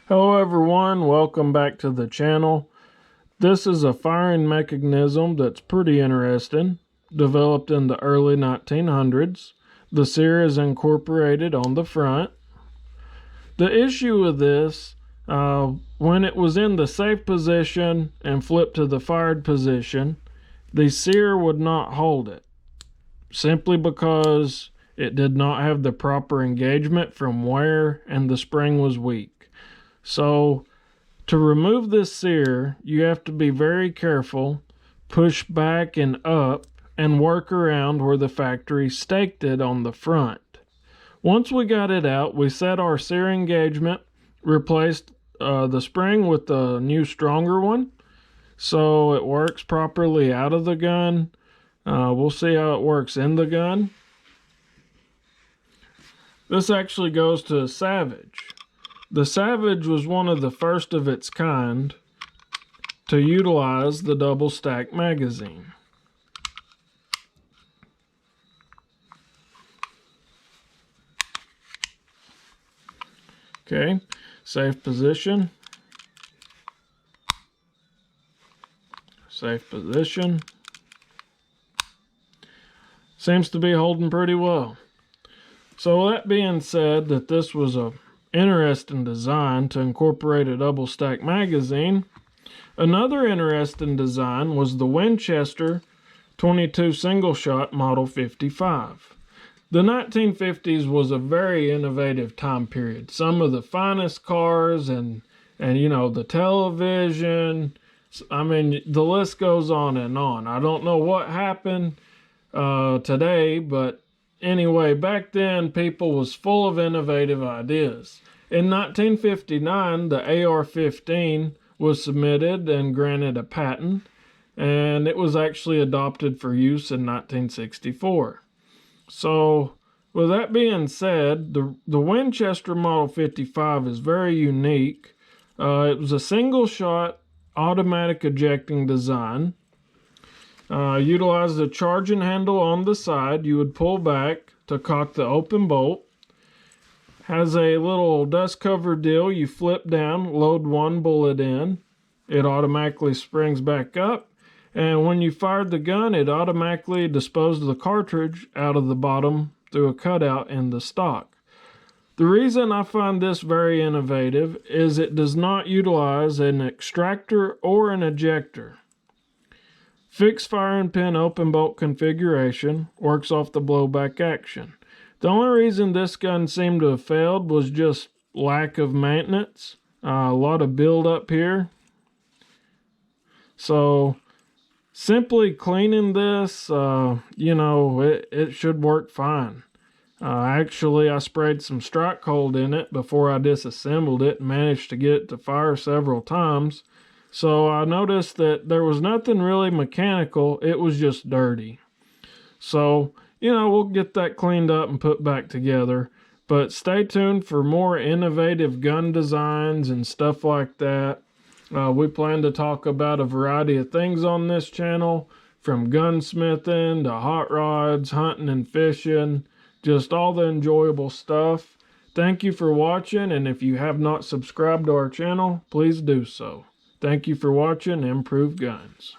Hello everyone, welcome back to the channel. This is a firing mechanism that's pretty interesting, developed in the early 1900s. The sear is incorporated on the front. The issue with this, when it was in the safe position and flipped to the fired position, the sear would not hold it, simply because it did not have the proper engagement from wear and the spring was weak. So to remove this sear, you have to be very careful, push back and up, and work around where the factory staked it on the front. Once we got it out, we set our sear engagement, replaced the spring with a new stronger one, so it works properly out of the gun. We'll see how it works in the gun. This actually goes to a Savage. The Savage was one of the first of its kind to utilize the double stack magazine. Okay, safe position. Safe position. Seems to be holding pretty well. So that being said, that this was a interesting design to incorporate a double stack magazine. Another interesting design was the Winchester 22 single shot Model 55. The 1950s was a very innovative time period. Some of the finest cars and you know, the television. I mean, the list goes on and on. I don't know what happened today, but anyway, back then people was full of innovative ideas. In 1959, the AR-15 was submitted and granted a patent, and it was actually adopted for use in 1964. So, with that being said, the Winchester Model 55 is very unique. It was a single-shot automatic ejecting design. Utilized a charging handle on the side. You would pull back to cock the open bolt. Has a little dust cover deal. You flip down, load one bullet in. It automatically springs back up. And when you fired the gun, it automatically disposed of the cartridge out of the bottom through a cutout in the stock. The reason I find this very innovative is it does not utilize an extractor or an ejector. Fixed firing pin open bolt configuration works off the blowback action. The only reason this gun seemed to have failed was just lack of maintenance. A lot of build up here. So simply cleaning this, you know, it should work fine. Actually, I sprayed some strike hold in it before I disassembled it and managed to get it to fire several times. So I noticed that there was nothing really mechanical, it was just dirty. So, you know, we'll get that cleaned up and put back together. But stay tuned for more innovative gun designs and stuff like that. We plan to talk about a variety of things on this channel, from gunsmithing to hot rods, hunting and fishing, just all the enjoyable stuff. Thank you for watching, and if you have not subscribed to our channel, please do so. Thank you for watching Improved Guns.